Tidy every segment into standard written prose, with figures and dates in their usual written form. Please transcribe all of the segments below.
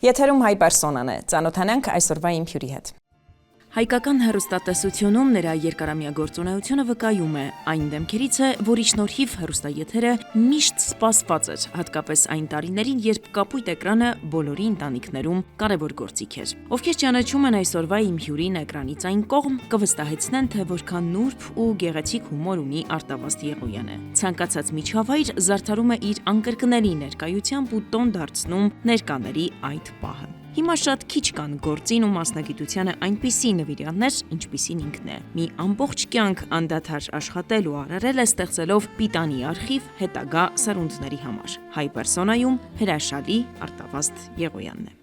Եթերում հայ պերսոնան է, ծանոթանանք այսօրվա իմ հյուրի հետ։ Հայկական հեռուստատեսությունում նրա երկարամյա գործունեությունը վկայում է այն դեմքերից է, որի շնորհիվ հեռուստաեթերը միշտ սպասված էր, հատկապես այն տարիներին, երբ կապույտ էկրանը բոլորի ընտանիքներում կարևոր գործիք էր։ Ովքեր ճանաչում են այսօրվա իմ հյուրին էկրանից այն կողմ, կվստահեցնեն, թե որքան նուրբ ու գեղեցիկ հումոր ունի Արտավազդ Եղոյանը։ Ցանկացած միջավայր զարդարում է իր անկրկնելի ներկայությամբ ու տոն դարձնում ներկաների այդ պահը։ Հիմա շատ քիչ կան գործին ու մասնագիտությանը այնպիսի նվիրյալներ, ինչպիսին ինքն է։ Մի ամբողջ կյանք անդադար աշխատել ու արարել է ստեղծելով պիտանի արխիվ հետագա սերունդների համար։ Հայ պերսոնայում հրաշալի Արտավազդ Եղոյանն է։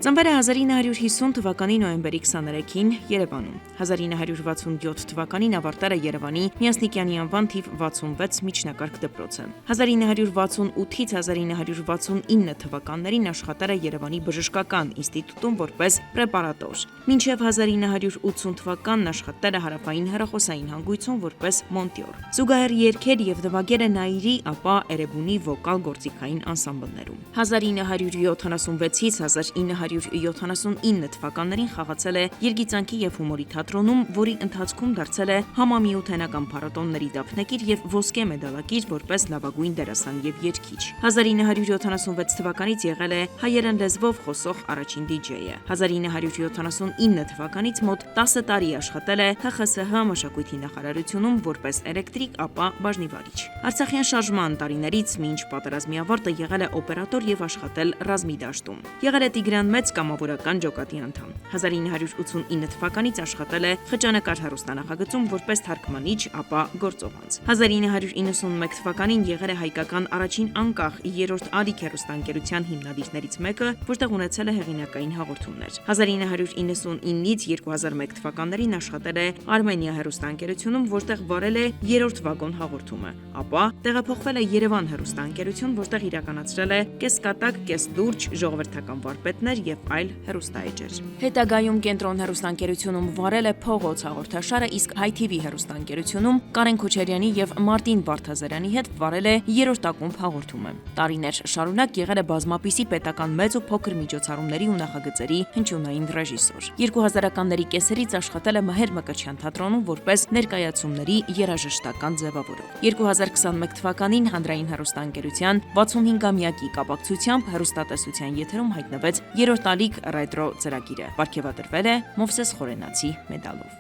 Ծնվել է 1950 թվականի նոյեմբերի 23-ին Երևանում։ 1967 թվականին ավարտել է Երևանի Միասնիկյանի անվան թիվ 66 միջնակարգ դպրոցը։ 1968-ից 1969 թվականներին աշխատել է Երևանի բժշկական ինստիտուտում որպես պրեպարատոր։ Մինչև 1980 թվականն աշխատել է Հարավային հեռախոսային հանգույցում որպես մոնտյոր։ Զուգահեռ երգել եւ նվագել է Նաիրի, ապա Էրեբունի վոկալ գործիքային անսամբլներում։ 1976-ից 1979 թվականներին խաղացել է Երգիծանքի եւ հումորի թատրոնում, որի ընթացքում դարձել է համամիութենական փառատոնների դափնեկիր եւ ոսկե մեդալակիր որպես լավագույն դերասան եւ երգիչ։ 1976 թվականից եղել է հայերեն լեզվով խոսող առաջին դիջեյը։ 1979 թվականից մոտ 10 տարի աշխատել է ՀԽՍՀ մշակույթի նախարարությունում որպես էլեկտրիկ, ապա բաժնիվարիչ։ Արցախյան շարժման տարիներից մինչ պատերազմի ավարտը եղել է օպերատոր եւ աշխատել ռազմի դաշտում։ Եղել է Տիգրան Մեծ կամավորական ջոկատի անդամ։ 1989 թվականից աշխատել է խճանկար հեռուստանախագծում որպես թարգմանիչ, ապա գործողանց։ 1991 թվականին եղել է հայկական առաջին անկախ 3-րդ ալիք հեռուստաընկերության հիմնադիրներից մեկը, որտեղ ունեցել է հեղինակային հաղորդումներ։ 1999-ից 2001 թվականներին աշխատել է Արմենիա հեռուստաընկերությունում, որտեղ վարել է 3-րդ վագոն հաղորդումը, ապա տեղափոխվել է Երևան հեռուստաընկերություն, որտեղ իրականացրել է կեսկատակ, կեսլուրջ ժողովրդական վարպետներ եւ այլ հեռուստաեջեր։ Հետագայում Կենտրոն հեռուստաընկերությունում վարել է Փողոց հաղորդաշարը, իսկ Հայ TV հեռուստաընկերությունում Կարեն Քոչարյանի եւ Մարտին Վարդազարյանի հետ վարել է 3-րդ ակումբ հաղորդումը։ Տարիներ շարունակ եղել է բազմապիսի պետական մեծ ու փոքր միջոցառումների ու նախագծերի հնչյունային ռեժիսոր։ 2000-ականների կեսերից աշխատել է Մհեր Մկրտչյան թատրոնում որպես ներկայացումների երաժշտական ձևավորող։ 2021 թվականին Հանրային հեռուստաընկերության 65-ամյակի կապակցությամբ հեռուստատեսության եթերում հայտնվեց 3-րդ ալիք ռետրո ծրագիրը։ Պարգևատրվել է Մովսես Խորենացի մեդալով։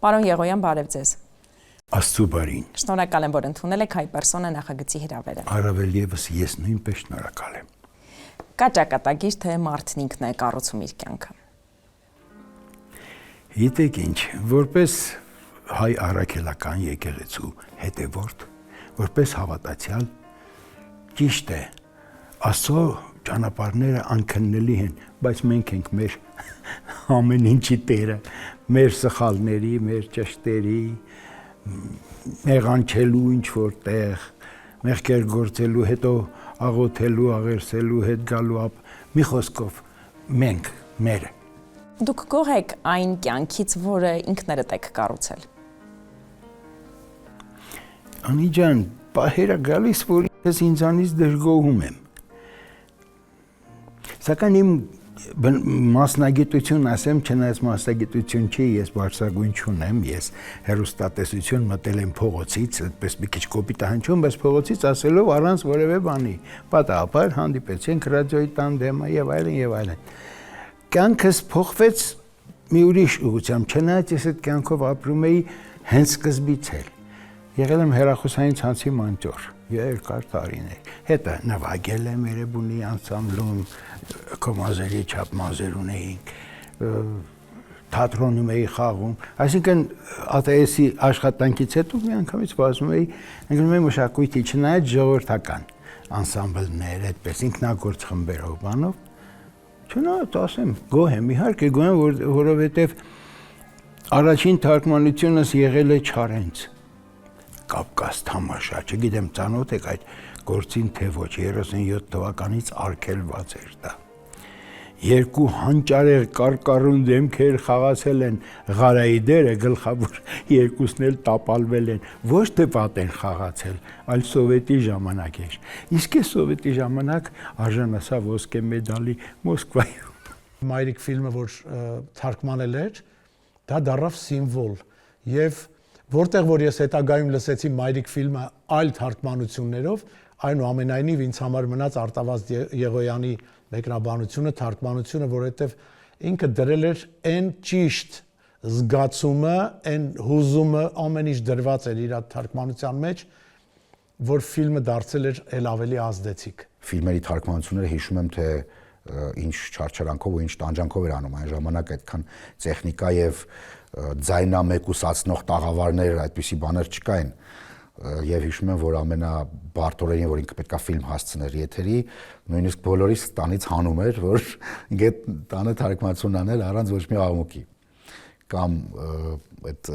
Պարոն Եղոյան, բարև ձեզ։ Աստծո բարին։ Շնորհակալ եմ, որ ընդունել եք հայ պերսոնա նախագծի հրավերը։ Առավել եւս ես նույնպես շնորհակալ եմ։ Կա ճակատագիր, թե մարդն ինքն է կառուցում իր կյանքը։ Գիտեք ինչ, որպես հայ առաքելական եկեղեցու հետևորդ, որպես հավատացյալ, ճիշտ է, Աստծո ճանապարհները անքննելի են, բայց մենք ենք մեր ամեն ինչի տերը, մեր սխալների, մեր ճշտերի, մեղանչելու ինչ որտեղ, մեղքեր գործելու, հետո աղոթելու, աղերսելու, հետ գալու, մի խոսքով մենք, մերը։ Դուք գոհ եք այն կյանքից, որը ինքներդ եք կառուցել։ Անի ջան, պահերը գալիս, որ ես ինձանից դժգոհում եմ։ Սակայն իմ մասնագիտություն ասեմ, չնայած մասնագիտություն չի, ես բարձրագույն չունեմ, ես հեռուստատեսություն մտել եմ փողոցից, այդպես մի քիչ կոպիտ է հնչում, բայց փողոցից ասելով առանց որևէ բանի։ Պատահաբար հանդիպեցինք ռադիոյի տանդեմը եւ այլն եւ այլն։ Կյանքս փոխվեց մի ուրիշ ուղղությամբ, չնայած ես այդ կյանքով ապրում էի հենց սկզբից էլ։ Եղել եմ հեռախոսային ցանցի մանտոր երկար տարիներ։ Հետո նվագել եմ Էրեբունի անսամբլում, կոմազերի չափ մազեր ունեինք, թատրոնում էի խաղում։ Այսինքն ԱՏՍ-ի աշխատանքից հետո մի անգամից վազում էի ընկնում մշակույթի, չնայած ժողովրդական անսամբլներ, այդպես ինքնագործ խմբերով բանով։ Չնայած ասեմ, գոհ եմ, իհարկե գոհ եմ, որովհետև առաջին թարգմանությունս եղել է Չարենց։ Կապկաս թամաշա, չգիտեմ ծանոթ եք այդ գործին թե ոչ, 37 թվականից արգելված էր դա։ երկու հանճարեղ կարկառուն դեմքեր խաղացել են Ղարայի դերը, գլխավոր երկուսն էլ տապալվել են, ոչ թե պատ են խաղացել, այլ սովետի ժամանակ էր։ Իսկ այս սովետի ժամանակ արժանացավ ոսկե մեդալի Մոսկվայում։ Մայրիկ ֆիլմը, որ թարգմանել էր, դա դառավ սիմվոլ եւ որտեղ որ ես հետագայում լսեցի Մայրիկ ֆիլմը այլ թարգմանություններով, այնուամենայնիվ ինձ համար մնաց Արտավազդ Եղոյանի մեկնաբանությունը, թարգմանությունը, որովհետեւ ինքը դրել էր այն ճիշտ զգացումը, այն հուզումը, ամեն ինչ դրված էր իր թարգմանության մեջ, որ ֆիլմը դարձել էր ել ավելի ազդեցիկ։ Ֆիլմերի թարգմանությունները հիշում եմ, թե ինչ չարչարանքով ու ինչ տանջանքով էր անում այն ժամանակ, այդքան տեխնիկա եւ ձայնամեկուսացնող տաղավարներ, այդպիսի բաներ չկային։ Եվ հիշում եմ, որ ամենաբարդ օրերին, որ ինքը պետքա ֆիլմ հասցներ եթերի, նույնիսկ բոլորիս տանից հանում էր, որ ինքը տանը թարգմանություն անել առանց ոչ մի աղմուկի, կամ այդ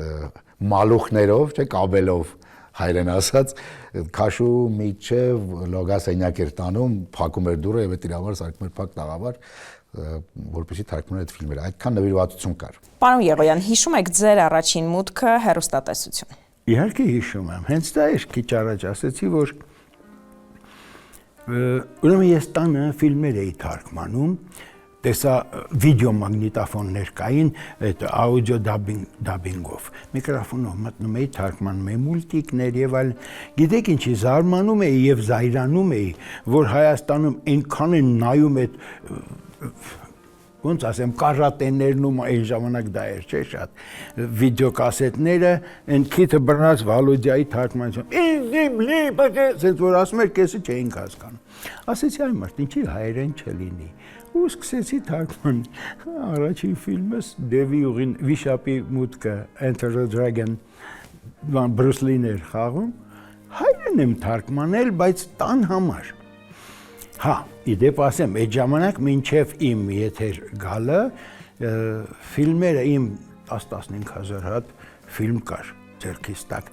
մալուխներով, չէ, կաբելով հայերեն ասած, քաշու միջև լոգասենյակ էր տանում, փակում էր դուռը եւ այդ իր համար սարքում էր փակ տաղավար, որպեսզի թարգմաներ այդ ֆիլմերը։ Այդքան նվիրվածություն կար։ Պարոն Եղոյան, հիշում եք ձեր առաջին մուտքը հեռուստատեսություն։ Իհարկե հիշում եմ, հենց դա էր քիչ առաջ ասացի, որ ուրեմն ես տանը ֆիլմեր էի թարգմանում, տեսա վիդեոմագնիտոֆոններ կային, այդ աուդիո դաբինգով, միկրոֆոնով մտնում էի, թարգմանում էի մուլտիկներ եւ այլ, գիտեք ինչի զարմանում էի եւ զայրանում էի, որ Հայաստանում այնքան են նայում այդ ոնց ասեմ, կարատեներն ու այն ժամանակ դա էր, չէ՞ շատ, վիդեոկասետները, այն քիթը բռնած Վալոդիայի թարգմանություն, ասենց որ ասում էր, կեսը չէինք հասկանում։ Ասեցի այ մարդ, ինչի հայերեն չլինի։ Ու սկսեցի թարգման։ Առաջին ֆիլմս Դևի ուղին Վիշապի մուտքը, Enter the Dragon, Բրուս Լին էր խաղում, հայերեն եմ թարգմանել, բայց տան համար։ Հա, իդեպ ասեմ, այդ ժամանակ մինչև իմ եթեր գալը ֆիլմերը իմ 10-15 հազար հատ ֆիլմ կար ձեռքիս տակ։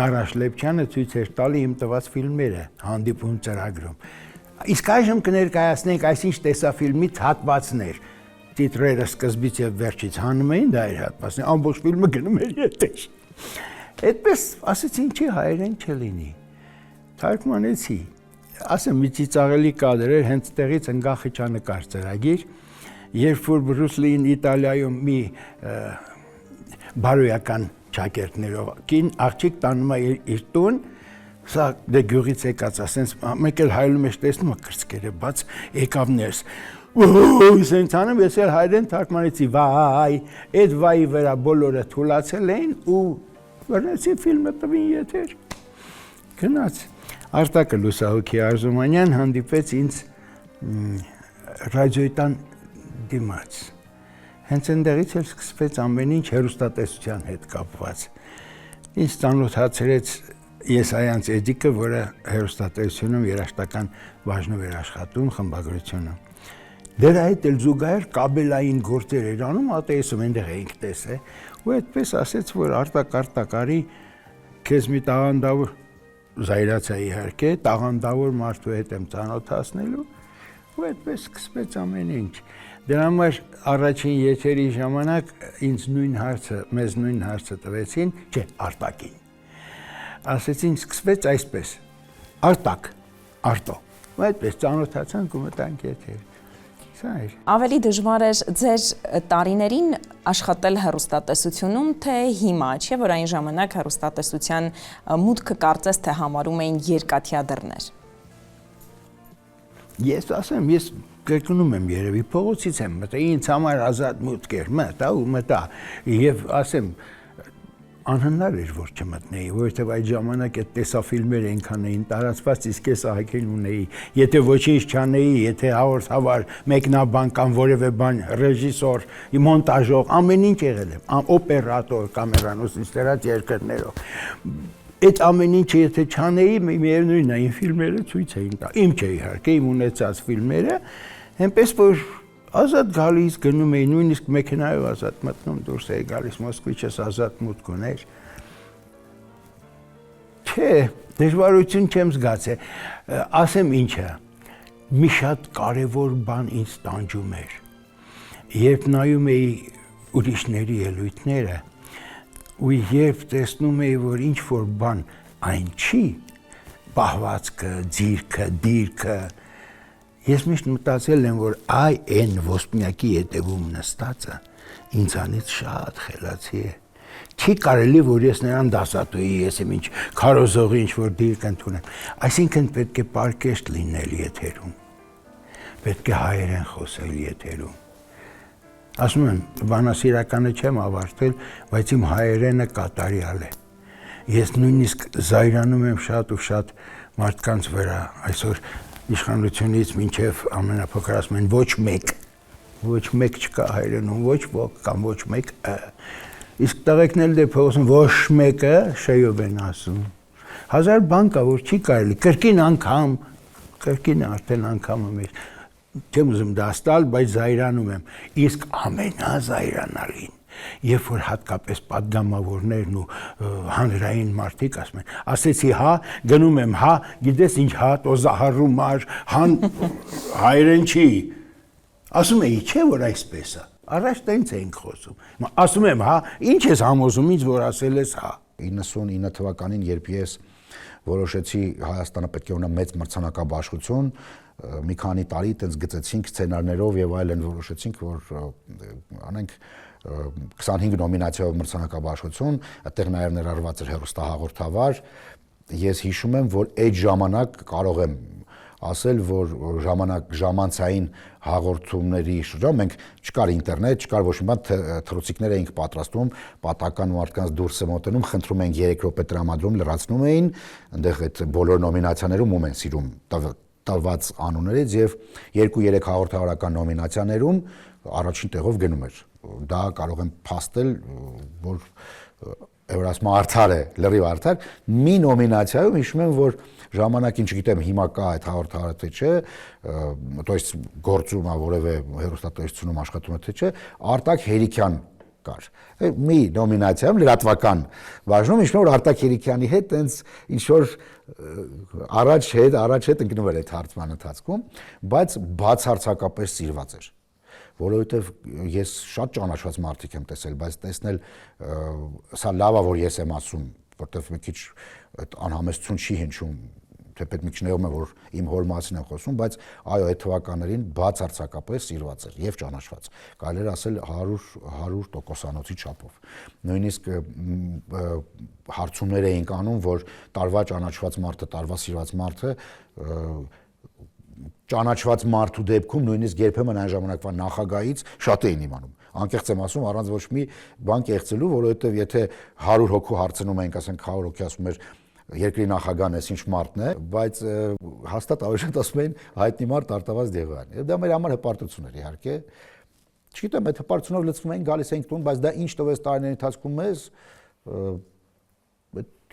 Նարաշ Լեփչյանը ցույց էր տալի իմ տված ֆիլմերը հանդիպում ծրագրում։ Իսկ այժմ կներկայացնենք այսինչ տեսաֆիլմից հատվածներ։ Տիտրերը սկզբից եւ վերջից հանում էին, դա էր հատվածն, ամբողջ ֆիլմը գնում էր եթեր։ Այդպես ասեցի, ինչի հայերեն չլինի։ Թարգմանեցի։ Ասեմ, մի ծիծաղելի կադր էր, հենց տեղից ընկա խճանկար ծրագիր, երբ որ Բրուս Լին Իտալիայում մի բարոյական ճակերտներով կին աղջիկ տանում է իր տուն, սա դե գյուղից եկած, ասենց մեկ էլ հայլում ես տեսնում է կրծքերը բաց, եկավ ներս, սենց անում, ես էլ հայերեն թարգմանեցի, վայ, այդ վայի վրա բոլորը թուլացել էին ու բռնեցի ֆիլմը տվին եթեր, գնաց։ Արտակը Լուսահոգի Արզումանյան հանդիպեց ինձ ռադիոյի դիմաց։ Հենց այնտեղից էլ սկսվեց ամեն ինչ հեռուստատեսության հետ կապված։ Ինձ ծանոթացրեց Եսայանց Էդիկը, որը հեռուստատեսությունում երաժշտական բաժնում էր աշխատում, խմբագրությունում։ Դրա հետ էլ զուգահեռ կաբելային գործեր էր անում, ԱՏՍ-ում այնտեղ էինք տեսել, ու այդպես ասեց, որ արտակարի քեզ մի տաղանդավոր զայրացա իհարկե, տաղանդավոր մարդու հետ եմ ծանոթացնելու ու այդպես սկսվեց ամեն ինչ։ Դրա համար առաջին եթերի ժամանակ մեզ նույն հարցը տվեցին, չէ, Արտակին։ Ասեցին, սկսվեց այսպես, Արտակ, Արտո, այդպես ծանոթացանք ու մտանք եթեր։ Ավելի դժվար էր ձեր տարիներին աշխատել հեռուստատեսությունում, թե հիմա, չէ՞ որ այն ժամանակ հեռուստատեսության մուտքը կարծես թե համարում էին երկաթյա դռներ։ Ես ասեմ, ես կրկնում եմ երևի, փողոցից եմ մտել, ինձ համար ազատ մուտք էր, մտա, եւ ասեմ, անհնար էր, որ չմտնեի, որովհետև այդ ժամանակ այդ տեսաֆիլմերը այնքան էին տարածված, իսկ ես ահագին ունեի, եթե ոչինչ չանեի, եթե հաղորդավար, մեկնաբան կամ որևէ բան, ռեժիսոր, մոնտաժող, ամեն ինչ եղել եմ, օպերատոր, կամերանոց դրած երկրներով։ Այդ ամեն ինչը եթե չանեի, միևնույնն է, իմ ֆիլմերը ցույց էին տա։ Իմ չէ իհարկե, իմ ունեցած ֆիլմերը, այնպես որ ազատ գալիս գնում էի, նույնիսկ մեքենայով ազատ մտնում, դուրս էի գալիս, Մոսկվիչս ազատ մուտք ուներ։ Չէ, դժվարություն չեմ զգացել, ասեմ ինչը, մի շատ կարևոր բան ինձ տանջում էր։ Երբ նայում էի ուրիշների ելույթները, ու երբ տեսնում էի, որ ինչ որ բան այն չի, պահվածքը, ձիրքը, դիրքը, ես միշտ մտածել եմ, որ այն ոսպնյակի ետևում նստածը ինձանից շատ խելացի է։ Չի կարելի, որ ես նրան դասատուի, ես եմ ինչ քարոզողի ինչ որ դիրք ընդունեմ։ Այսինքն պետք է պարկեշտ լինել եթերում։ Պետք է հայերեն խոսել եթերում։ Ասում եմ, բանասիրականը չեմ ավարտել, բայց իմ հայերենը կատարյալ է։ Ես նույնիսկ զայրանում եմ շատ ու շատ մարդկանց վրա, այսօր իշխանությունից մինչև ամենափոքր ասում են ոչ մեկ չկա հայերենում, ոչ ոք կամ ոչ մեկ իսկ տղեկն էլ դե փողոցում ոչ մեկը շեյով են ասում։ Հազար բան կա, որ չի կարելի, կրկին արդեն անգամը մեր չեմ ուզում դաստալ, բայց զայրանում եմ։ Իսկ ամենազայրանալին, երբ որ հատկապես պատգամավորներն ու հանրային մարդիկ ասում են, ասեցի հա, գնում եմ հա, գիտես ինչ հա, տոզահարու մար, հան հայերեն չի։ Ասում էի, չէ որ այսպես է։ Առաջ տենց էինք խոսում։ Ասում եմ հա, ինչ ես համոզում ինձ, որ ասել ես հա։ 99 թվականին, երբ ես որոշեցի Հայաստանը պետք է ունենա մեծ մրցանակաբաշխություն, մի քանի տարի այդպես գծեցինք սցենարներով եւ այլն, որոշեցինք, որ անենք 25 նոմինացիայով մրցանակաբաշխություն, այդտեղ նաեւ ներառված էր հեռուստահաղորդավար։ Ես հիշում եմ, որ այդ ժամանակ կարող եմ ասել, որ ժամանցային հաղորդումների շրջան մենք չկար ինտերնետ, չկար ոչ մի բան, թռուցիկներ էինք պատրաստում, պատական մարդկանց դուրս է մոտենում, խնդրում էին 3 րոպե տրամադրում, լրացնում էին, այնտեղ այդ բոլոր նոմինացիաներում ում են սիրում տված անուններից եւ 2-3 հաղորդավարական նոմինացիաներում առաջին տեղով գնում էր։ Դա կարող եմ փաստել, որ Էվրասմա արդար է, լրիվ արդար, մի նոմինացիայում հիշում եմ, որ ժամանակին չգիտեմ հիմա կա այդ հաղորդավարը թե չէ, то есть գործում է որևէ հեռուստատեսությունում աշխատում է թե չէ, Արտակ Հերիքյան կար։ Մի նոմինացիայում լրատվական բաժնում հիշում եմ, որ Արտակ Հերիքյանի հետ տենց ինչ որ առաջ հետ ընկնում էր այդ հարցման ընթացքում, բայց բացարձակապես սիրված էր։ Որովհետև ես շատ ճանաչված մարդիկ եմ տեսել, բայց տեսնել սա լավ է, որ ես եմ ասում, որտեվ մի քիչ այդ անհամեստություն չի հնչում, թեպետ մի քիչ նեղում է, որ իմ հոր մասին եմ խոսում, բայց այո, այդ թվականներին բացարձակապես սիրված էր եւ ճանաչված։ Կարելի է ասել 100%-անոցի չափով։ Նույնիսկ հարցումներ էինք անում, որ տարվա ճանաչված մարդը, տարվա սիրված մարդը ճանաչված մարդու դեպքում նույնիսկ երբեմն այն ժամանակվա նախագահից շատ էին իմանում։ Անկեղծ եմ ասում, առանց ոչ մի բան կեղծելու, որովհետև եթե 100 հոգու հարցնում ենք, ասենք 100 հոգի ասում էր երկրի նախագահն էս ինչ մարդն է, բայց հաստատ ավելի շատ ասում էին հայտնի մարդ Արտավազդ Դեղոյան։ Եվ դա մեր համար հպարտություն էր իհարկե։ Չգիտեմ, այդ հպարտությունով լցվում էին, գալիս էինք տուն, բայց դա ինչ տվեց տարիների ընթացքում մեզ,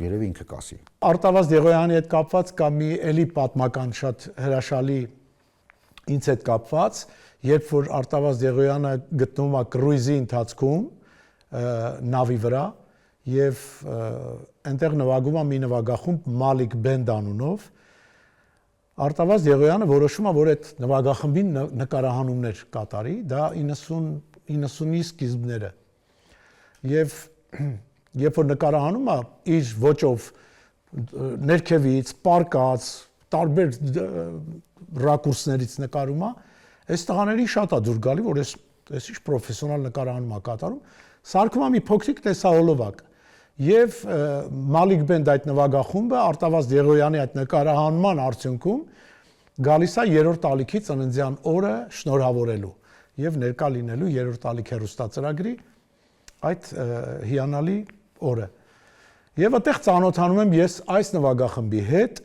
երևի ինքը կասի։ Արտավազդ Դեղոյանի հետ կապված կա մի էլի պատմական շատ հրաշալի ինձ հետ կապված, երբ որ Արտավազդ Դեղոյանը գտնվում է կրուիզի ընթացքում նավի վրա եւ այնտեղ նվագում է մի նվագախումբ Մալիկ Բենդ անունով, Արտավազդ Դեղոյանը որոշում է, որ այդ նվագախմբին նկարահանումներ կատարի, դա 90-ի սկիզբները։ Եվ երբ որ նկարահանում է իր ոճով ներքևից, պարկած, տարբեր ռակուրսներից նկարում է, այս տղաներին շատ է դուր գալի, որ այս ինչ պրոֆեսիոնալ նկարահանում է կատարում, սարքում է մի փոքրիկ տեսահոլովակ։ Եվ Մալիկ Բենդ այդ նվագախումբը Արտավազդ Դեղոյանի այդ նկարահանման արդյունքում գալիս է 3-րդ ալիքի ծննդյան օրը շնորհավորելու եւ ներկա լինելու 3-րդ ալիք հեռուստածրագրի այդ հիանալի օրը։ Եվ այդտեղ ծանոթանում եմ ես այս նվագախմբի հետ,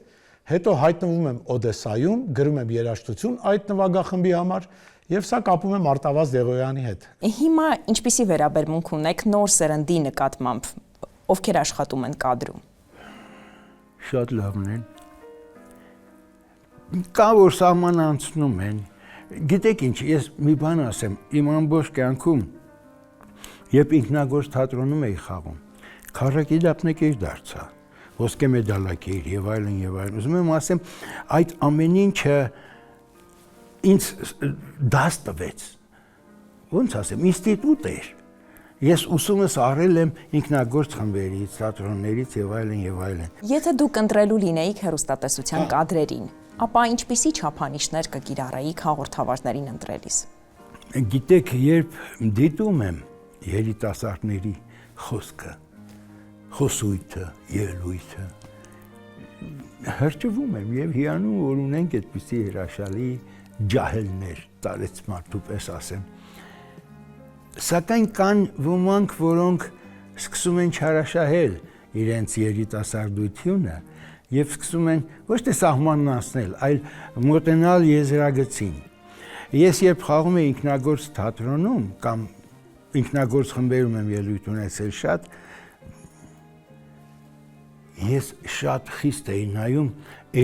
հետո հայտնվում եմ Օդեսայում, գրում եմ երաժշտություն այդ նվագախմբի համար եւ սա կապում եմ Արտավազդ Դեղոյանի հետ։ Հիմա ինչպիսի վերաբերմունք ունեք նոր սերնդի նկատմամբ, ովքեր աշխատում են կադրում։ Շատ լավն են։ Կա որ սահման անցնում են։ Գիտեք ինչ, ես մի բան ասեմ, իմ ամբողջ կյանքում երբ ինքնագործ թատրոնում էի խաղում, քառակի դափնեկիր դարձա, ոսկե մեդալակիր եւ այլն եւ այլն։ Ուզում եմ ասեմ, այդ ամեն ինչը ինձ դաս տվեց։ Ոնց ասեմ, ինստիտուտ էր։ Ես ուսումս արել եմ ինքնագործ խմբերից, թատրոններից եւ այլն եւ այլն։ Եթե դուք ընտրելու լինեիք հեռուստատեսության կադրերին, ապա ինչպիսի չափանիշներ կկիրառեիք հաղորդավարներին ընտրելիս։ Գիտեք, երբ դիտում եմ երիտասարդների խոսքը, խոսույթը, ելույթը, հրճվում եմ եւ հիանում, որ ունենք այդպիսի հրաշալի ջահելներ, տարեց մարդու պես ասեմ։ Սակայն կան ոմանք, որոնք սկսում են չարաշահել իրենց երիտասարդությունը եւ սկսում են ոչ թե սահմանն անցնել, այլ մոտենալ եզրագծին։ Ես երբ խաղում եմ ինքնագործ թատրոնում կամ ինքնագործ խմբերում եմ ելույթ ունեցել շատ, ես շատ խիստ էի նայում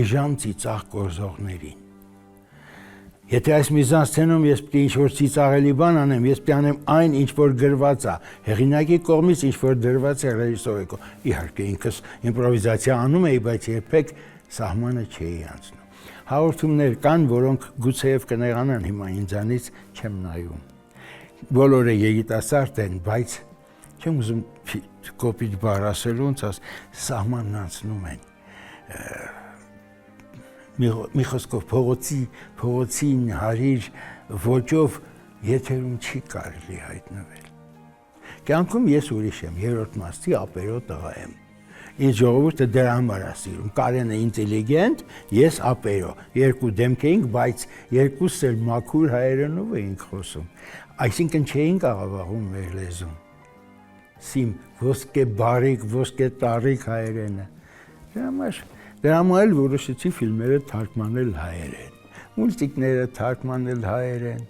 էժան ծիծաղ կորզողներին։ Եթե այս միզանսցենում ես պետք է ինչ-որ ծիծաղելի բան անեմ, ես պետք է անեմ այն, ինչ որ գրված է, հեղինակի կողմից ինչ որ դրված է ռեժիսորի կողմից։ Իհարկե ինքս իմպրովիզացիա անում էի, բայց երբեք սահմանը չէի անցնում։ Հաղորդումներ կան, որոնք գուցեև կնեղանան հիմա ինձանից, չեմ նայում։ Բոլորը երիտասարդ են, բայց չեմ ուզում կոպիտ բառ ասել, ոնց ասես, սահմանն անցնում են։ Մի խոսքով փողոցին հարիր ոճով եթերում չի կարելի հայտնվել։ Կյանքում ես ուրիշ եմ, երրորդ մասի ապերո տղա եմ։ Ինձ ժողովուրդը դրա համար է սիրում։ Կարենը ինտելիգենտ, ես ապերո։ Երկու դեմք էինք, բայց երկուսս էլ մաքուր հայերենով էինք խոսում։ Այսինքն չէինք աղավաղում մեր լեզուն։ Սիմ ոսկե բարիք, ոսկե տարիք հայերենը։ Դրա համար էլ որոշեցի ֆիլմերը թարգմանել հայերեն, մուլտիկները թարգմանել հայերեն,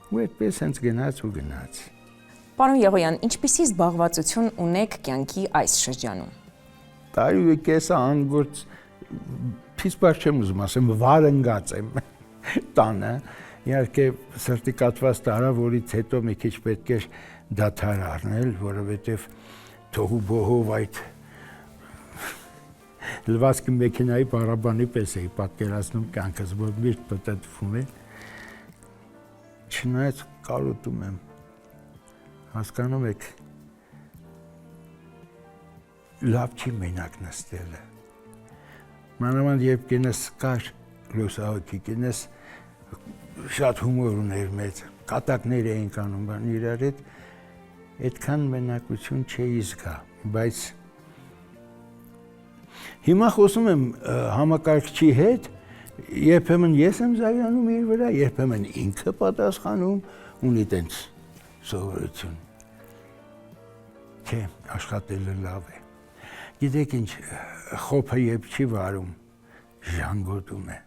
ու այդպես հենց գնաց ու գնաց։ Պարոն Եղոյան, ինչպիսի զբաղվածություն ունեք կյանքի այս շրջանում։ Տարի ու կեսը անգործ, փիսպար չեմ ուզում ասեմ, վարընգած եմ տանը, իհարկե սրտի կաթված տարա, որից հետո մի քիչ պետք էր դադար առնել, որովհետև թողու բոհով այդ լվացքի մեքենայի բարաբանի պես էի պատկերացնում կյանքս, որ միշտ պտտվում է, չնայած կարոտում եմ, հասկանում եք, լավ չի մենակ նստելը, մանավանդ երբ կենս կար լուսահոգի, կենս շատ հումոր ուներ մեծ, կատակներ էինք անում, իրար հետ այդքան մենակություն չէի զգա, բայց հիմա խոսում եմ համակարգչի հետ, երբեմն ես եմ զայրանում իր վրա, երբեմն ինքը պատասխանում, ունի տենց սովորություն։ Չէ, աշխատելը լավ է։ Գիտեք ինչ, խոփը երբ չի վարում, ժանգոտում է։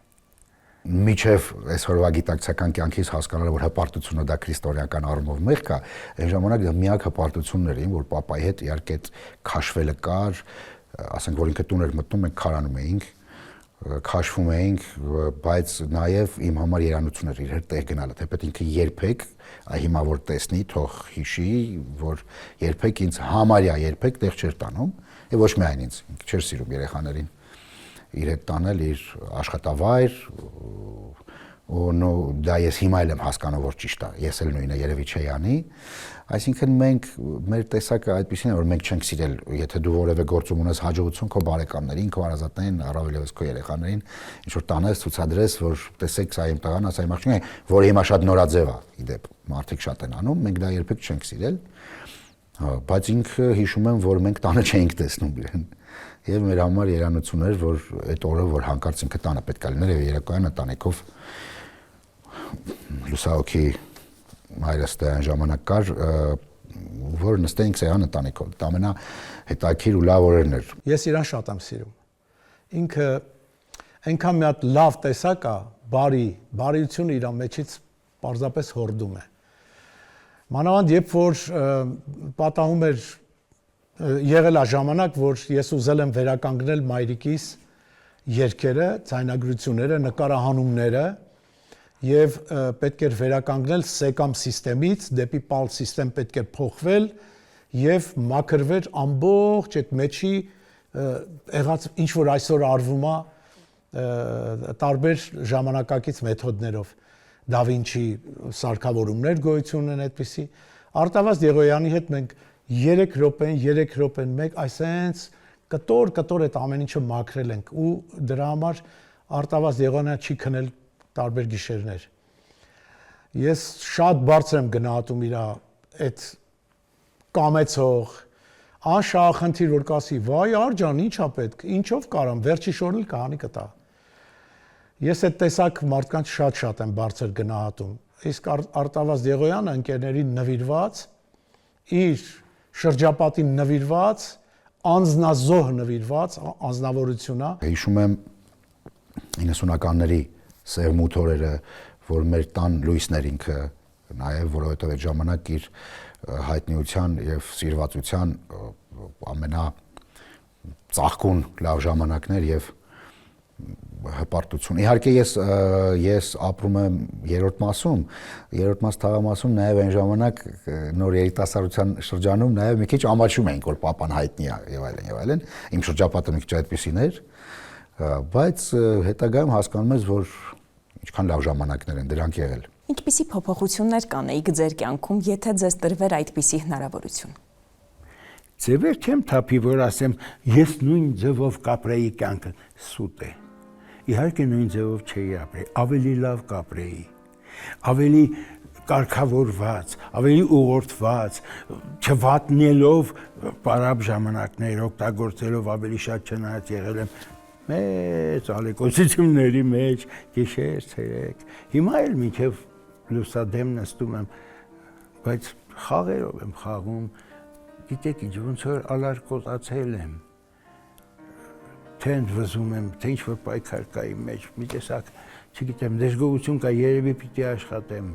Միջև այսօրվա գիտակցական կյանքից հասկանալը, որ հպարտությունը դա քրիստոնեական առումով մեղք է, այն ժամանակ դա միակ հպարտություններ էին, որ պապայի հետ իհարկե քաշվելը կար, ասենք որ ինքը տուն էր մտնում, մենք քարանում էինք, քաշվում էինք, բայց նաև իմ համար երանություն էր իր հետ տեղ գնալը, թեպետ ինքը երբեք, հիմա որ տեսնի, թող հիշի, որ երբեք ինձ համարյա երբեք տեղ չէր տանում, եւ ոչ միայն ինձ, ինքը չէր սիրում երեխաներին իր հետ տանել իր աշխատավայր, ու դա ես հիմա էլ եմ հասկանում, որ ճիշտ է, ես էլ նույնը երևի չէի անի, այսինքն մենք, մեր տեսակը այդպիսին է, որ մենք չենք սիրել, եթե դու որևէ գործում ունես հաջողություն քո բարեկամներին, քո հարազատներին, առավել ևս քո երեխաներին, ինչ որ տանես, ցուցադրես, որ տեսեք, սա իմ տղան, սա իմ աղջիկն է, որ հիմա շատ նորաձև է, իդեպ, մարդիկ շատ են անում, մենք դա երբեք չենք սիրել, բայց ինքը հիշում եմ, որ մենք տանը չէինք տեսնում իրեն։ Եվ մեր համար երանություն էր, որ այդ օրը, որ հանկարծ ինքը տանը պետք է լիներ եւ երեկոյան ընտանիքով լուսահոգի հայրս այն ժամանակ կար, որ նստեինք սեղան ընտանիքով։ Դա ամենահետաքրքիր ու լավ օրերն էր։ Ես իրան շատ եմ սիրում։ Ինքը այնքան մի հատ լավ տեսակ է, բարիությունը իր մեջից պարզապես հորդում է։ Մանավանդ երբ որ պատահում էր եղել է ժամանակ, որ ես ուզել եմ վերականգնել մայրիկիս երգերը, ձայնագրությունները, նկարահանումները եւ պետք էր վերականգնել SECAM սիստեմից դեպի PAL սիստեմ պետք էր փոխվել եւ մաքրվեր ամբողջ այդ մեջի եղած ինչ որ այսօր արվում է տարբեր ժամանակակից մեթոդներով։ Da Vinci սարքավորումներ գոյություն ունեն այդպիսի։ Արտավազդ Եղոյանի հետ մենք 3 րոպեն մեկ այսենց կտոր այդ ամեն ինչը մաքրել ենք ու դրա համար Արտավազդ Եղոյանը չի քնել տարբեր գիշերներ։ Ես շատ բարձր եմ գնահատում իր այդ կամեցող անշահախնդիր որ կասի վայ Արջան ինչա պետք ինչով կարամ վերջի շորն էլ կհանի կտա։ Ես այդ տեսակ մարդկանց շատ եմ բարձր գնահատում։ Իսկ Արտավազդ Եղոյանը ընկերներին նվիրված, իր շրջապատին նվիրված, անձնազոհ նվիրված անձնավորություն է։ Հիշում եմ 90-ականների սերմուտ օրերը, որ մեր տան լույսներ ինքը նաև որովհետև այդ ժամանակ իր հայտնիության եւ սիրվածության ամենածաղկուն լավ ժամանակներ եւ հպարտություն։ Իհարկե ես ապրում եմ երրորդ մաս թաղամասում նաև այն ժամանակ նոր երիտասարդության շրջանում նաև մի քիչ ամաչում էինք որ պապան հայտնի է եւ այլն։ Իմ շրջապատը մի քիչ այդպեսին էր, բայց հետագայում հասկանում ես որ ինչքան լավ ժամանակներ են դրանք եղել։ Ինչպիսի փոփոխություններ կանեիք ձեր կյանքում, եթե ձեզ տրվեր այդպիսի հնարավորություն։ Ձևեր չեմ թափի, որ ասեմ, ես նույն ձևով կապրեի կյանքը, սուտ է։ Իհարկե նույն ձևով չէի ապրեի, ավելի լավ կապրեի, ավելի կարգավորված, ավելի ուղղորդված, չվատնելով պարապ ժամանակներ, օգտագործելով ավելի շատ չնայած եղել եմ մեծ ալեկոծությունների մեջ, գիշեր, ցերեկ։ Հիմա էլ մինչև լուսադեմ նստում եմ, բայց խաղերով եմ խաղում, գիտեք ինչ, ոնց որ ալարկոտացել եմ, թե ընդվզում եմ, թե ինչ-որ պայքար կա իմ մեջ, մի տեսակ, չգիտեմ, դժգոհություն կա, երևի պիտի աշխատեմ։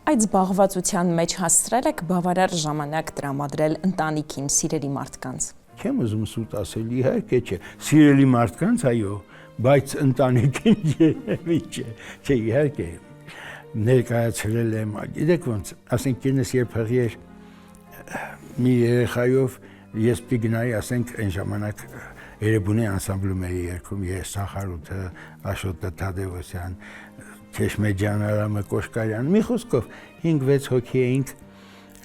Այդ զբաղվածության մեջ հասցրել եք բավարար ժամանակ տրամադրել ընտանիքին, սիրելի մարդկանց։ Չեմ ուզում սուտ ասել, իհարկե չէ, սիրելի մարդկանց, այո, բայց ընտանիքին երևի չէ, իհարկե, ներկայացրել եմ, գիտեք ոնց, ասենք կինս երբ հղի էր մի երեխայով, ես պիտի գնայի, ասենք այն ժամանակ Երևանի անսամբլում էի երգում, ես Սախարութը, Աշոտը Թադևոսյան, Չեշմեջյան, Արամը Կոշկարյան, մի խոսքով 5-6 հոգի էինք,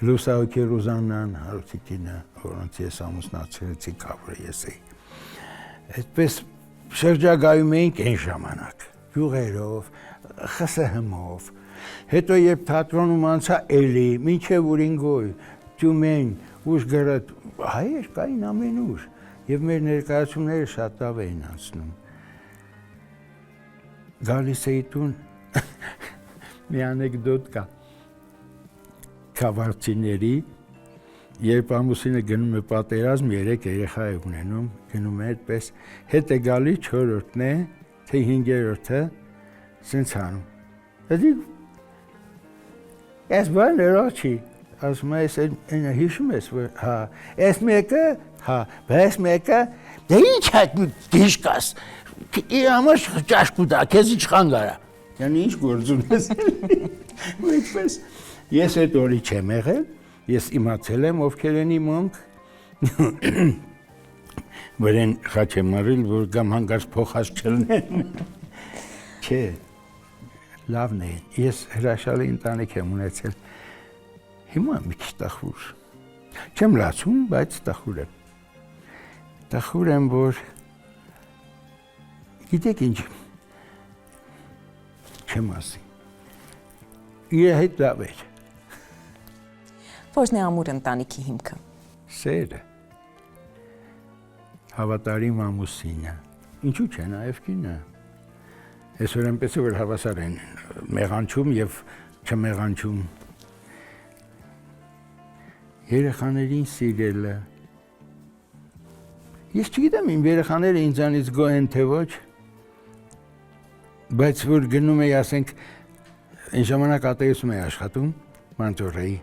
լուսահոգի Ռուզաննան, Հարութիկինը, որոնց ես ամուսնացրեցի, կապրը ես էի։ Այդպես շրջագայում էինք այն ժամանակ, գյուղերով, ԽՍՀՄ-ով, հետո երբ թատրոնում անցա էլի, մինչև Ուրինգոյ, Տյումեն, Ուժգրդ, հայեր կային ամենուր, եւ մեր ներկայացումները շատ լավ էին անցնում։ Գալիս էի տուն, մի անեկդոտ կա, Քավարցիների, երբ ամուսինը գնում է պատերազմ, 3 երեխա է ունենում, գնում է այդպես, հետ է գալի 4-րդն է, թե 5-րդը, սենց անում։ Դի ես բան երոչի, ասում ես այն հիշում ես, որ հա, այս մեկը, հա, բայց մեկը, դե ինչ այդ դիշկաս, իր համար ճաշկու դա, քեզ իշխան գարա, yani ինչ գործում ես, ու այդպես, ես այդ օրի չեմ եղել, ես իմացել եմ ովքեր են իմոնք, որ են խաչ եմ արել, որ գամ հանգարց փոխած չլնեն, չէ, լավն է, ես հրաշալի ընտանիք եմ ունեցել, հիմա մի քիչ տխուր, չեմ լացում, բայց տխուր եմ, որ գիտեք ինչ, չեմ ասի, իր հետ լավ էր։ Որն է ամուր ընտանիքի հիմքը։ Սերը, հավատարիմ ամուսինը, ինչու չէ նաև կինը, այսօր այնպես է, որ հավասար են մեղանչում և չմեղանչում, երեխաներին սիրելը, ես չգիտեմ իմ երեխաները ինձանից գոհ են թե ոչ, բայց որ գնում էի, ասենք, այն ժամանակ ատեիսում էի աշխատում, մանտորեի,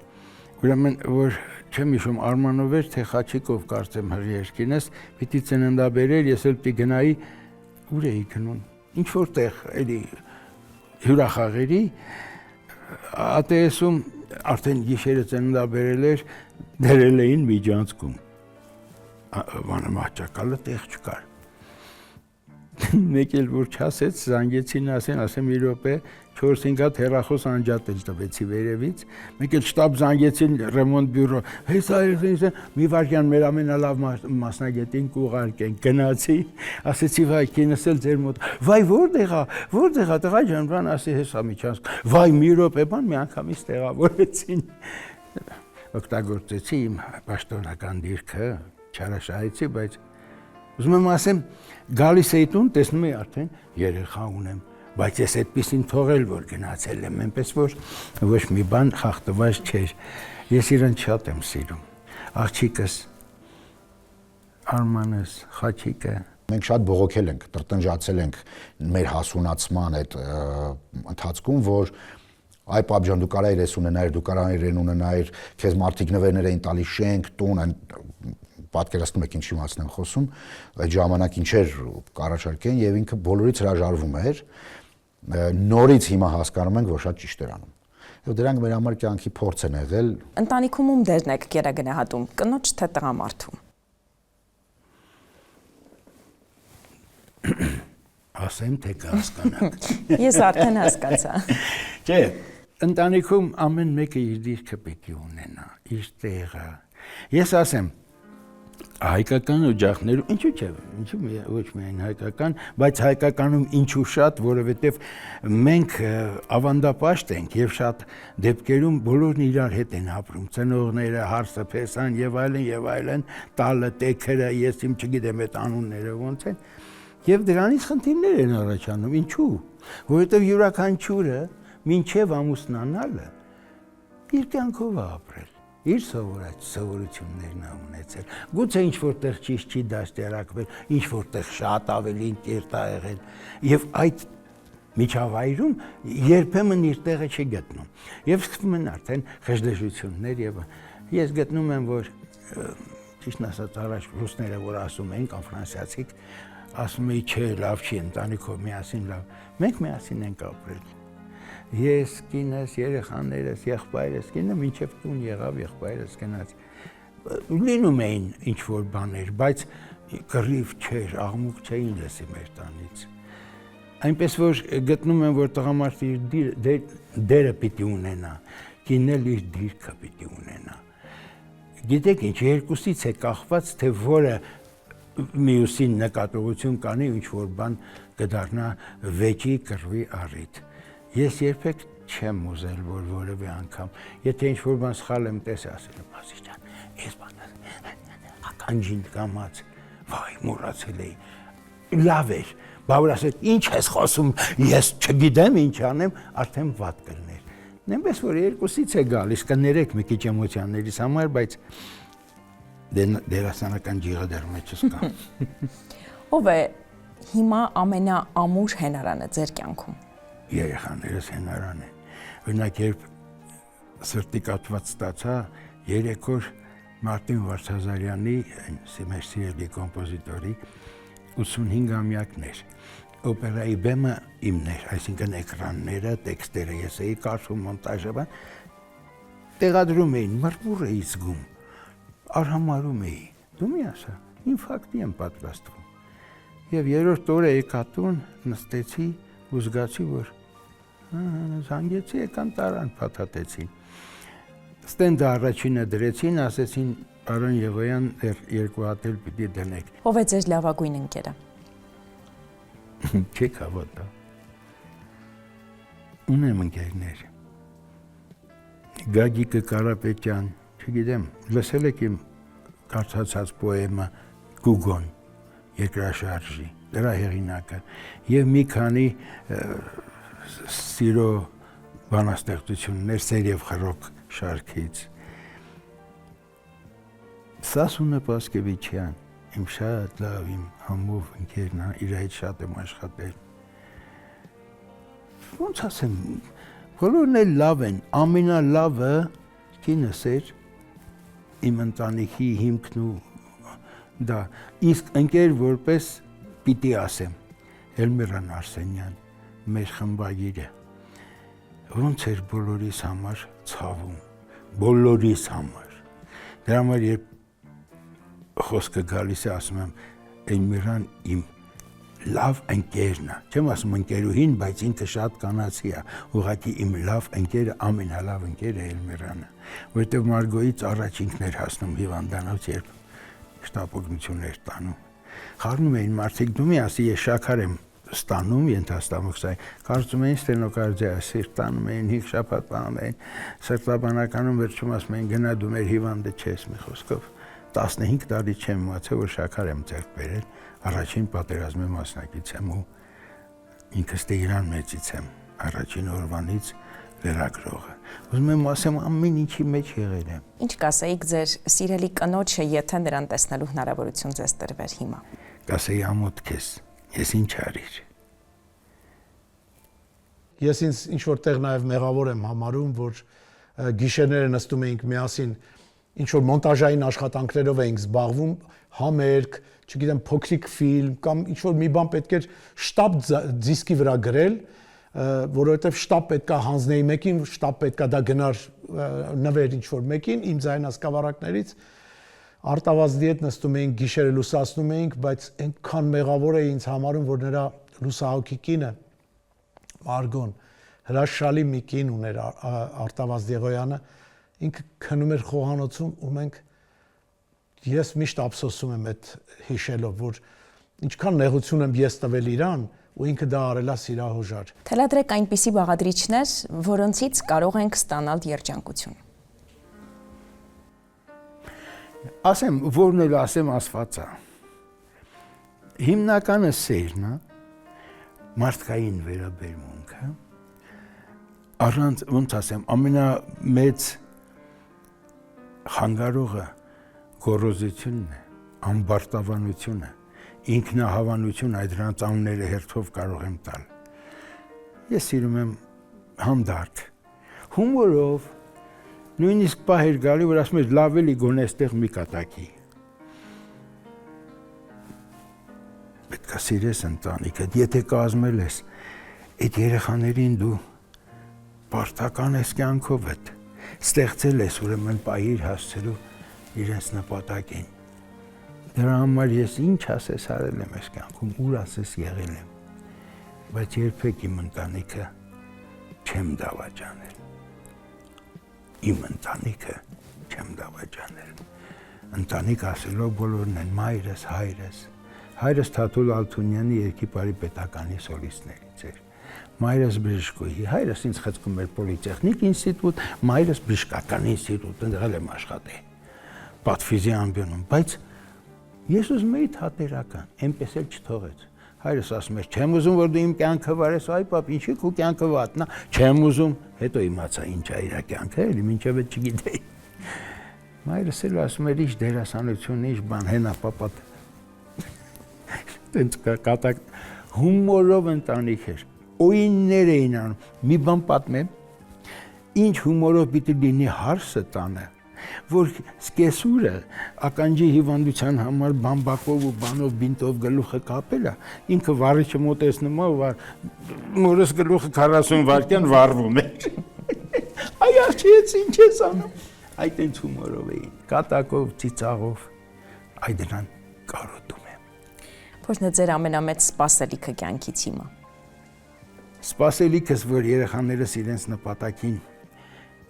ուրեմն, որ չեմ հիշում Արմանով էր, թե Խաչիկով կարծեմ հրի երկինս, պիտի ծննդաբերեր, ես էլ պիտի գնայի, ուր էի գնում, ինչ-որ տեղ, էլի հյուրախաղերի, ատեիսում արդեն գիշերը ծննդաբերել էր, դերել էին Միջանցքում, բանը մահճակալը տեղ չկար, մեկ էլ որ չասեց, զանգեցին ասեմ մի րոպե 4-5 հատ հեռախոս անջատել տվեցի վերևից, մեկ էլ շտաբ զանգեցին ռեմոնտ բյուրո, հեսա մի վարքյան մեր ամենալավ մասնագետին կուղարկեն, գնացի, ասեցի վայ կինս էլ ձեր մոտ, վայ որտեղ է տղա ջան, բան ասի հեսա միջանց, վայ մի րոպե բան մի անգամից տեղավորեցին, օգտագործեցի իմ պաշտոնական դիրքը, չարաշահեցի, բայց ուզում եմ ասեմ, գալիս էի տուն, տեսնում էի արդեն երեխա ունեմ, բայց ես այդպեսին թողել, որ գնացել եմ, այնպես որ ոչ մի բան խախտված չէր։ Ես իրեն շատ եմ սիրում։ Աղջիկս, Արմանս, Խաչիկը։ Մենք շատ բողոքել ենք, տրտնջացել ենք մեր հասունացման այդ ընթացքում, որ այ պապ ջան, դու կարայիր էս ունենայիր, դու կարայիր այն ունենայիր, քեզ մարդիկ նվերներ էին տալիս շենք, տուն, պատկերացնում եք ինչի մասն եմ խոսում, այդ ժամանակ ինչեր կառաջարկեն եւ ինքը բոլորից հրաժարվում էր, նորից հիմա հասկանում ենք, որ շատ ճիշտ էր անում։ Եվ դրանք մեր համար կյանքի փորձ են եղել։ Ընտանիքում ում դերն եք գերագնահատում, կնոջ թե տղամարդու։ Ասեմ, թե կհասկանաք։ Ես արդեն հասկացա։ Չէ, ընտանիքում ամեն մեկը իր դիրքը պետք է ունենա, իր տեղը։ Ես ասեմ, հայկական օջախներում, ինչու՞ չէ, ինչու ոչ միայն հայկական, բայց հայկականում ինչու շատ, որովհետև մենք ավանդապաշտ ենք եւ շատ դեպքերում բոլորն իրար հետ են ապրում, ծնողները, հարսը, փեսան եւ այլն, տալը, տեքերը, ես իմ չգիտեմ այդ անունները ոնց են, եւ դրանից խնդիրներ են առաջանում, ինչու՞, որովհետև յուրաքանչյուրը մինչեւ ամուսնանալը իր կյանքով է ապրել։ Իր սովորություններն է ունեցել։ Գուցե ինչ որտեղ ճիշտ չի դաստիարակվել, ինչ որտեղ շատ ավելի կերտ է եղել, եւ այդ միջավայրում երբեմն իր տեղը չի գտնում։ Եվ սկսվում են արդեն խժդեժություններ եւ ես գտնում եմ, որ ճիշտն ասած առաջ ռուսները որ ասում են կամ ֆրանսիացիք, ասում են չէ, լավ չի ընտանիքով միասին լավ։ Մենք միասին ենք ապրել։ Ես, կինս, երեխաներս, եղբայրս, կինը մինչև տուն եղավ, եղբայրս գնաց։ Լինում էին ինչ-որ բաներ, բայց կռիվ չէր, աղմուկ չէին լսի մեր տանից։ Այնպես որ գտնում եմ, որ տղամարդը իր դերը պիտի ունենա, կինն էլ իր դիրքը պիտի ունենա։ Գիտեք ինչ, երկուսից է կախված, թե որը մյուսին նկատողություն կանի, ինչ-որ բան կդառնա վեճի կռվի առիթ։ Ես երբեք չեմ ուզել, որ որևէ անգամ, եթե ինչ-որ բան սխալ եմ տեսել, ասել եմ, ասի ջան, ես բան ականջին կամաց, վայ, մոռացել էի, լավ էր, բավար ասել, ինչ ես խոսում, ես չգիտեմ ինչ անեմ, արդեն վատ կլներ։ Նույնպես որ երկուսից է գալիս, կներեք մի քիչ էմոցիաներից համար, բայց դերասանական ջիղը դեռ մեջս կա։ Ով է հիմա ամենաամուր հենարանը ձեր կյանքում։ Երեխաներս հենարան են։ Օրինակ, երբ սրտի կաթված ստացա, 3 օր Մարտին Վարդազարյանի, մեր սիրելի կոմպոզիտորի 85-ամյակն էր։ Օպերայի բեմը իմն էր, այսինքն էկրանները, տեքստերը ես էի կարդում, մոնտաժը, տեղադրում էին, մրմուռ էի զգում, արհամարում էի։ Դու մի ասա, ինֆարկտի եմ պատրաստվում։ Եվ 3-րդ օրը եկա տուն, նստեցի ու զգացի, որ զանգեցի, եկան տարան, փաթաթեցին։ Ստենդը առաջինը դրեցին, ասեցին Արոն Եղոյան 2 հատ էլ պիտի դնեք։ Ով է ձեր լավագույն ընկերը։ Չեք հավատա։ Ունեմ ընկերներ։ Գագիկը Կարապետյան, չգիտեմ, լսել եք իմ կարդացած պոեմը Գուգոն, երկրաշարժի, դրա հեղինակը, եւ մի քանի սիրո բանաստեղծություններ Սերև Խրոկ շարքից։ Սասունը Պասկևիչյան, իմ շատ լավ, իմ համով ընկերն է, իր հետ շատ եմ աշխատել։ Ոնց ասեմ, բոլորն էլ լավ են, ամենալավը կինս էր, իմ ընտանիքի հիմքն ու դա, իսկ ընկեր որպես պիտի ասեմ, Էլմիրան Արսենյան, մեր խմբագիրը, ոնց էր բոլորիս համար ցավում, բոլորիս համար։ Դրա համար երբ խոսքը գալիս է, ասում եմ, Էլմիրան իմ լավ ընկերն է։ Չեմ ասում ընկերուհին, բայց ինքը շատ կանացի է։ Ուղղակի իմ լավ ընկերը, ամենալավ ընկերը Էլմիրանը, որտեղ Մարգոյից առաջ ինքն էր հասնում հիվանդանոց, երբ շտապօգնություններ տանում։ Խառնում էին մարդիկ, դու մի ասի, ես շաքար եմ ստանում, ենթաստամոքսային, կարծում էին ստենոկարդիա, սիրտ տանում էին, 5 շաբաթ տանում էին, սրտաբանականում վերջում ասում էին, գնա դու մեր հիվանդը չես, մի խոսքով 15 տարի չեմ իմացել, որ շաքար եմ ձեռք բերել, առաջին պատերազմի մասնակից եմ ու ինքս Տիգրան մեծից եմ, առաջին օրվանից լրագրողը։ Ուզում եմ ասեմ, ամեն ինչի մեջ եղել եմ։ Ինչ կասեիք ձեր սիրելի կնոջը, եթե նրան տեսնելու հնարավորություն ձեզ տրվեր հիմա։ Կասեի ամոթ քեզ, ես ինչ արիր։ Ես ինձ ինչ որտեղ նաև մեղավոր եմ համարում, որ գիշերները նստում էինք միասին, ինչ որ մոնտաժային աշխատանքներով էինք զբաղվում, համերգ, չգիտեմ, փոքրիկ ֆիլմ կամ ինչ որ մի բան պետք էր շտապ դիսկի վրա գրել, որովհետև շտապ պետքա հանձնեի մեկին, շտապ պետքա դա գնար նվեր ինչ որ մեկին, իմ ձայնասկավառակներից արտավազդի հետ նստում էինք, գիշերը լուսացնում էինք, բայց այնքան մեղավոր էի ինձ համարում, որ նրա լուսահոգի կինը Մարգոն հրաշալի մի կին ուներ Արտավազդ Եղոյանը, ինքը քնում էր խոհանոցում ու մենք ես միշտ ափսոսում եմ այդ հիշելով, որ ինչքան նեղություն եմ ես տվել իրան ու ինքը դա արելա սիրահոժար։ Թելադրեք այնպիսի բաղադրիչներ, որոնցից կարող ենք ստանալ երջանկություն։ Ասեմ, որն էլ ասեմ ասվածա։ Հիմնականը սերն է, մարդկային վերաբերմունքը, առանց ոնց ասեմ, ամենամեծ խանգարողը գոռոզությունն է, ամբարտավանությունը, ինքնահավանությունը, այդ դրանց անունները հերթով կարող եմ տալ։ Ես սիրում եմ հանդարտ, հումորով, նույնիսկ պահեր գալի, որ ասում ես լավ էլի գոնե այստեղ մի կատակի։ Պետք է սիրես ընտանիքդ, եթե կազմել ես, այդ երեխաներին դու պարտական ես կյանքովդ, ստեղծել ես, ուրեմն պահիր հասցելու իրենց նպատակին։ Դրա համար ես ինչ ասես արել եմ այս կյանքում, ուր ասես եղել եմ, բայց երբեք իմ ընտանիքը չեմ դավաճանել։ Իմ ընտանիքը չեմ դավաճանել։ Ընտանիք ասելով բոլորն են մայրս, հայրս։ Հայրս Թաթուլ Ալթունյանի Երկիպարի պետականի սոլիստներից էր։ Մայրս բժշկուհի, հայրս ինձ խցկում էր Պոլիտեխնիկ ինստիտուտ, մայրս բժշկական ինստիտուտ, ընդեղել եմ աշխատել պատվիզի ամբիոնում, բայց ես ուզում էի թատերական, այնպես էլ չթողեց։ Հայրս ասում էր, չեմ ուզում, որ դու իմ կյանքը վարես, այ պապ, ինչի քո կյանքը վատնա, չեմ ուզում, հետո իմացա ինչ է իր կյանքը, էլի մինչև այդ չգիտեի։ Մայրս էլ ասում էր, ինչ դերասանություն, ինչ բան, հենա պապատ։ Տենց կատակ հումորով ընտանիք էր, օիններ էին անում, մի բան պատմեմ, ինչ հումորով պիտի լինի հարսը տանը, որ սկեսուրը ականջի հիվանդության համար բամբակով ու բանով բինտով գլուխը կապել է, ինքը վարիչը մոտեցնում է ու մորս գլուխը 40 վայրկյան վառվում էր։ Այ արջից ինչ ես անում։ Այդ տենց հումորով էին, կատակով, ծիծաղով, այ դրան կարոտում եմ։ Որն է ձեր ամենամեծ սպասելիքը կյանքից հիմա։ Սպասելիքս, որ երեխաներս իրենց նպատակին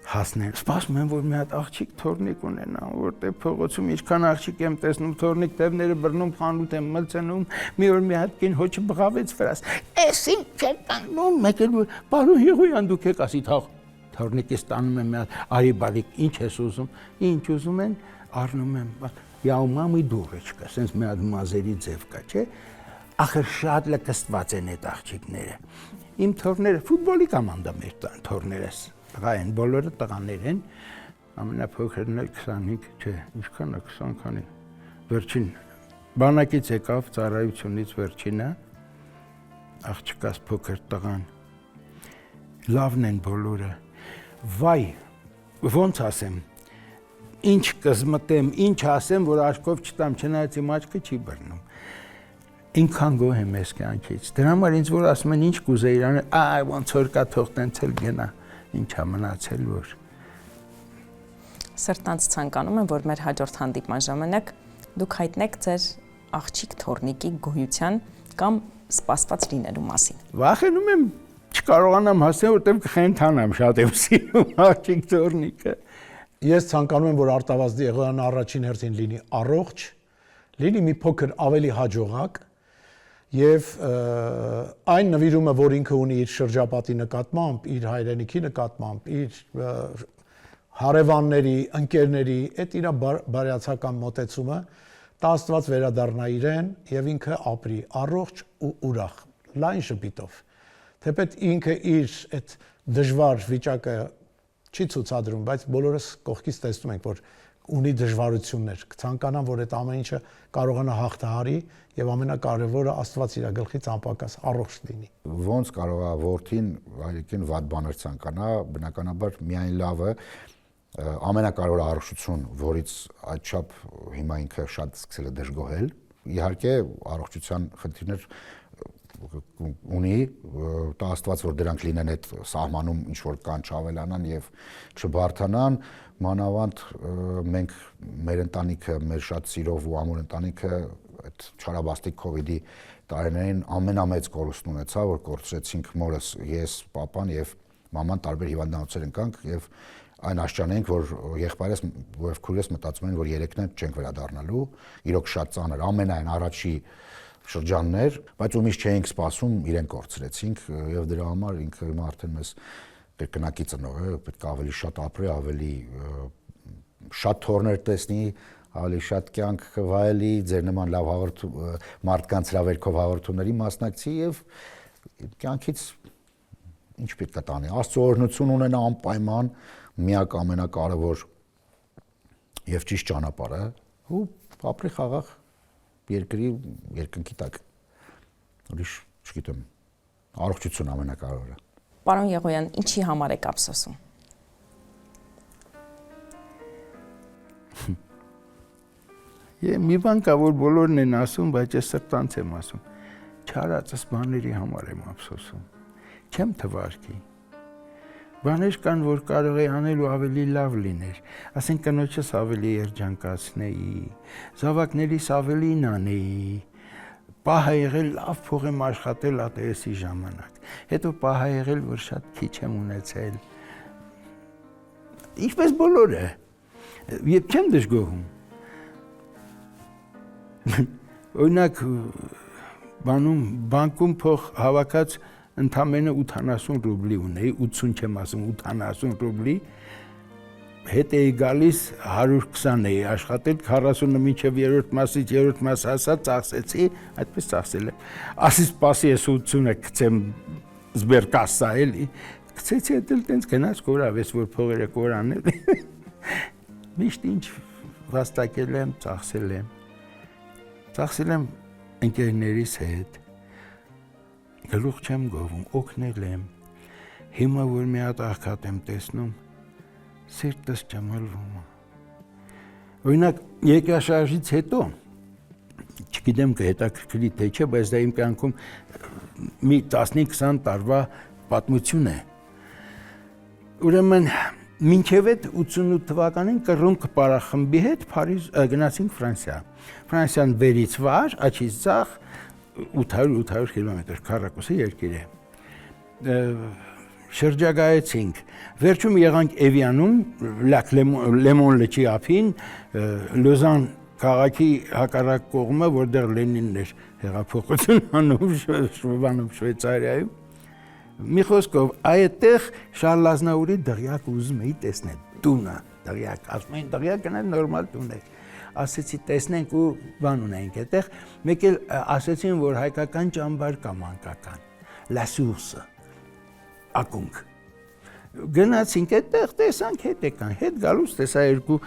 հասնեն։ Սպասում եմ, որ մի հատ աղջիկ թորնիկ ունենամ, որտեղ փողոցում ինչքան աղջիկ եմ տեսնում, թորնիկ տևները բռնում, խանութ եմ մլցնում, մի օր մի հատ կին հոչը բղավեց վրաս։ Էս ինչ է կանում, մեկ էլ որ պարոն Եղոյան դուք եք ասի թող թորնիկից տանում եմ մի հատ, արի բալիկ, ինչ ես ուզում, ինչ ուզում են, առնում եմ, яу մամի դուրեչկա, sense մի հատ մազերի ձև կա, չէ։ Ախր շատ լկստված են այդ աղջիկները։ Իմ թորները ֆուտբոլի կոմանդա մեր թորներս տղա են, բոլորը տղաներ են, ամենափոքրն էլ 25, չէ, ինչքան է 20 քանի։ Վերջին բանակից եկավ ծառայությունից վերջինը, աղջկաս փոքր տղան։ Լավն են բոլորը։ Վայ, ոնց ասեմ, ինչ կզմտեմ, ինչ ասեմ, որ աչքով չտամ, չնայած իմ աչքը չի բռնում։ Ինքան գոհ եմ ես կյանքից։ Դրա համար ինձ որ ասում են ինչ կուզեիր անել, այ ոնց որ կա թող տենց էլ գնա, ինչա մնացել որ։ Սրտանց ցանկանում եմ, որ մեր հաջորդ հանդիպման ժամանակ դուք հայտնեք ձեր աղջիկ թորնիկի գոյության կամ սպասված լինելու մասին։ Վախենում եմ չկարողանամ հասնել, որտեղ կխենթանամ, շատ եմ սիրում աղջիկ ձորնիկը։ Ես ցանկանում եմ, որ Արտավազդի Եղոյանը առաջին հերթին լինի առողջ, լինի մի փոքր ավելի հաջողակ եւ այն նվիրումը, որ ինքը ունի իր շրջապատի նկատմամբ, իր հայրենիքի նկատմամբ, իր հարևանների, ընկերների, այդ իր բարյացակամ մոտեցումը, դա Աստված վերադառնա իրեն եւ ինքը ապրի առողջ ու ուրախ, լայն շփիտով։ Թեպետ ինքը իր այդ դժվար վիճակը չի ցուցադրում, բայց բոլորս կողքից տեսնում ենք, որ ունի դժվարություններ, կցանկանամ, որ այդ ամեն ինչը կարողանա հաղթահարի եւ ամենակարևորը Աստված իր գլխից անպակաս առողջ լինի։ Ոնց կարող է որդին հայրիկին վատ բաներ ցանկանա, բնականաբար միայն լավը ամենակարևորը առողջություն, որից այդչափ հիմա ինքը շատ սկսել է դժգոհել։ Իհարկե առողջության խնդիրներ ունի, տա Աստված, որ դրանք լինեն այդ սահմանում ինչ որ կան չավելանան եւ չբարթանան, մանավանդ մենք մեր ընտանիքը, մեր շատ սիրով ու ամուր ընտանիքը այդ չարաբաստիկ կոവിഡ്ի տարիներին ամենամեծ կորուստն ունեցա, որ կորցրեցինք մորս, ես, papan եւ մաման տարբեր հիվանդանոցներ ընկանք եւ այն աշճան ենք, որ եղբայրս եւ քույրս մտածում են, որ երեքն են չենք վերադառնալու, իրոք շատ ծանր, ամենայն առաջի շրջաններ, բայց ումից չէինք սպասում, իրեն կորցրեցինք եւ դրա համար ինքը հիմա արդեն մեզ կրկնակի ծնող է, պետք է ավելի շատ ապրի, ավելի շատ թորներ տեսնի, ավելի շատ կյանք վայելի, ձեր նման լավ մարդկանց հրավերքով հաղորդումների մասնակցի եւ կյանքից ինչ պետք է տանի, Աստծո օրհնություն ունենա անպայման, միակ ամենակարևոր եւ ճիշտ ճանապարհը ու ապրի խաղաղ երկրի երկնքի տակ։ Ուրիշ չգիտեմ, առողջություն ամենակարևորը։ Պարոն Եղոյան, ինչի համար եք ափսոսում։ Մի բան կա, որ բոլորն են ասում, բայց ես սրտանց եմ ասում։ Չարածս բաների համար եմ ափսոսում։ Չեմ թվարկի։ Բաներ կան, որ կարող է անել ու ավելի լավ լիներ, ասենք կնոջս ավելի երջանկացնեի, զավակներիս ավելին անեի, պահ է եղել լավ փող եմ աշխատել ԱՏՍ-ի ժամանակ, հետո պահ է եղել, որ շատ քիչ եմ ունեցել, ինչպես բոլորը, երբ չեմ դժգոհում, օրինակ բանկում փող հավաքած ընդամենը 80 ռուբլի ունեի, 80 չեմ ասում, 80 ռուբլի, հետ էի գալիս 120 էի աշխատել, 40-ը մինչև երրորդ մասից երրորդ մաս հասած ծախսեցի, այդպես ծախսել եմ, ասի սպասի ես 80-ը գցեմ զբերկասա էլի, գցեցի էդ էլ տենց գնաց կորավ, ես որ փողերը կորանել, միշտ ինչ վաստակել եմ, ծախսել եմ ընկերներիս հետ, գլուխ չեմ գովում, օգնել եմ, հիմա որ մի հատ աղքատ եմ տեսնում, սիրտս ճմլվում է։ Օրինակ երկրաշարժից հետո, չգիտեմ կհետաքրքրի թե չէ, բայց դա իմ կյանքում մի 15-20 տարվա պատմություն է։ Ուրեմն մինչև այդ 88 թվականին կռունկ պարախմբի հետ Փարիզ գնացինք Ֆրանսիա։ Ֆրանսիան վերից վար, աչից ձախ 800 կիլոմետր քառակուսի երկիր է։ Շրջագայեցինք։ Վերջում եղանք Էվիանում, Լակ Լեմոն լճի ափին, Լոզան քաղաքի հակառակ կողմը, որտեղ Լենինն էր հեղափոխություն անում Շվեյցարիայում։ Մի խոսքով, այդտեղ Շարլ Ազնավուրի դղյակ ուզում էի տեսնել, տունը, դղյակ, ասում էին դղյակ գնալ նորմալ տուն է։ Ասեցի տեսնենք ու բան ունենք այդտեղ, մեկ էլ ասեցին, որ հայկական ճամբար կա մանկական, La Source, ակունք։ Գնացինք այդտեղ, տեսանք հետ եկան, հետ գալուց տեսա երկու,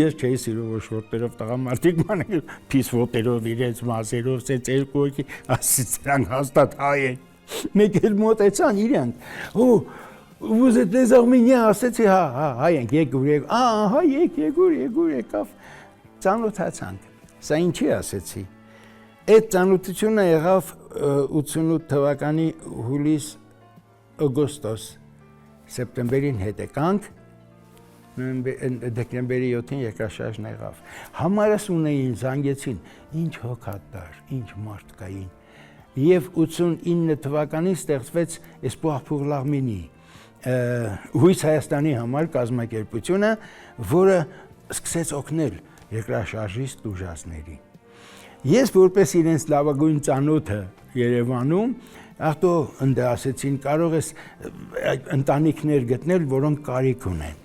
ես չէի սիրում որ շորտերով տղամարդիկ մանել, փիս ոտերով իրենց մասերով, սենց երկու հոգի, ասից դրանք հաստատ հայ են։ Մեկ էլ մոտեցան իրանք, vous êtes les Arméniens, ասեցի, հայ ենք, եկուր, հա, եկուր, եկավ, ծանոթացանք, սա ինչի ասեցի, այդ ծանոթությունը եղավ 88 թվականի հուլիս, օգոստոս, սեպտեմբերին հետ եկանք, դեկտեմբերի 7-ին երկրաշարժն եղավ։ Համարս ունեին, զանգեցին, ինչ հոգատար, ինչ մարդ կային։ Եվ 89 թվականին ստեղծվեց Espoir pour l'Arménie, Հույս Հայաստանի համար կազմակերպությունը, որը սկսեց օգնել երկրաշարժից տուժածներին։ Ես որպես իրենց լավագույն ծանոթը Երևանում, ախտո ընդ ասեցին, կարող ես ընտանիքներ գտնել, որոնք կարիք ունեն։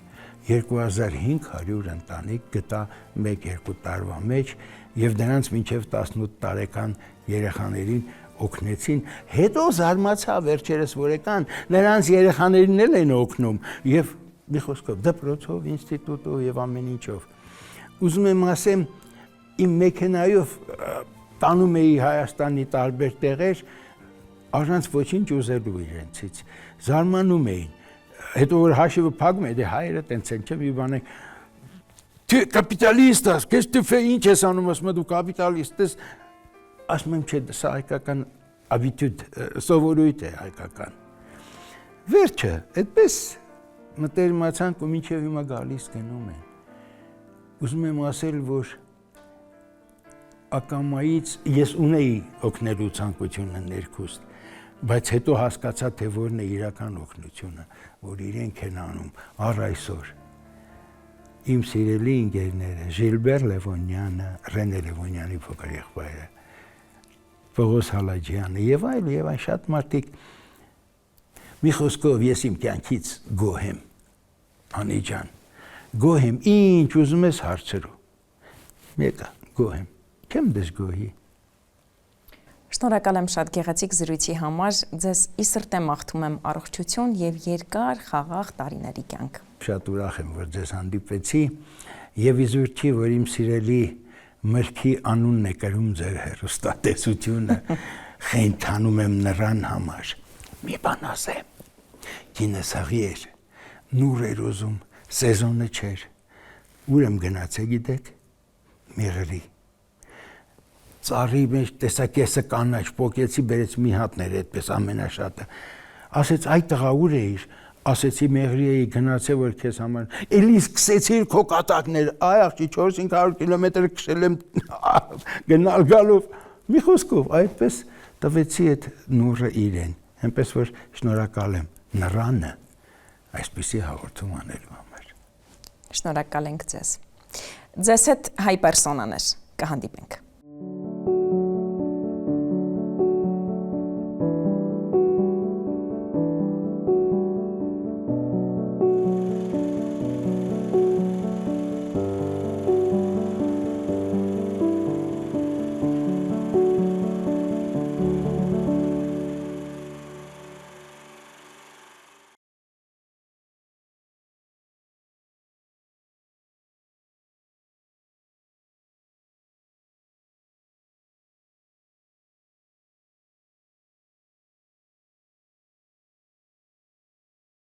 2500 ընտանիք գտա 1-2 տարվա մեջ եւ դրանց մինչեւ 18 տարեկան երեխաներին օգնեցին, հետո զարմացա վերջերս որ եկան, նրանց երեխաներին էլ են օգնում եւ մի խոսքով դպրոցով, ինստիտուտով եւ ամեն ինչով։ Ուզում եմ ասեմ, իմ մեքենայով տանում էի Հայաստանի տարբեր տեղեր, առանց ոչինչ ուզելու իրենցից, զարմանում էին, հետո որ հաշիվը փակում է, դե հայերը տենց են, չէ՞ մի բան է, դու կապիտալիստ ես, քեզ դու ֆե ինչ ես անում, ասում եմ դու կապիտալիստ ես, ասում եմ չէ, սա հայկական habitude, սովորույթ է հայկական։ Վերջը, այդպես մտերմացանք ու մինչև հիմա գալիս գնում են։ Ուզում եմ ասել, որ ակամայից ես ունեի օգնելու ցանկությունը ներքուստ, բայց հետո հասկացա, թե որն է իրական օգնությունը, որ իրենք են անում առ այսօր։ Իմ սիրելի ընկերները, Ժիլբեր Լևոնյանը, Ռենե Լևոնյանի փոքր եղբայրը, Պողոս Հալաջյանը եւ այլ շատ մարդիկ, մի խոսքով ես իմ կյանքից գոհ եմ, Անի ջան, գոհ եմ, ինչ ուզում ես հարցրու, մեկը գոհ եմ, չեմ դժգոհի։ Շնորհակալ եմ շատ գեղեցիկ զրույցի համար, ձեզ ի սրտե մաղթում եմ առողջություն եւ երկար խաղաղ տարիների կյանք։ Շատ ուրախ եմ, որ ձեզ հանդիպեցի եւ իզուր չի, որ իմ սիրելի մրգի անունն է կրում ձեր հեռուստատեսությունը, խենթանում եմ նրան համար։ Մի բան ասեմ, կինեսաղի էր, նուր էր ուզում, սեզոնը չէր, ուր եմ գնացել գիտեք, Մեղրի, ծառի մեջ տեսակեսը կանաչ, պոկեցի բերեց մի հատներ այդպես ամենաշատը, ասեց այ տղա ուր էիր, ասեցի Մեղրի էի գնացել որ քեզ համար, էլի սկսեցիր քո կատակներ, այ աղջի 400-500 կիլոմետր քշել եմ գնալ գալով, մի խոսքով այդպես տվեցի այդ նուրը իրեն, այնպես որ շնորհակալ եմ նրանը այսպիսի հաղորդում անելու համար։ Շնորհակալ ենք ձեզ։ Ձեզ հետ հայ պերսոնաներ կհանդիպենք։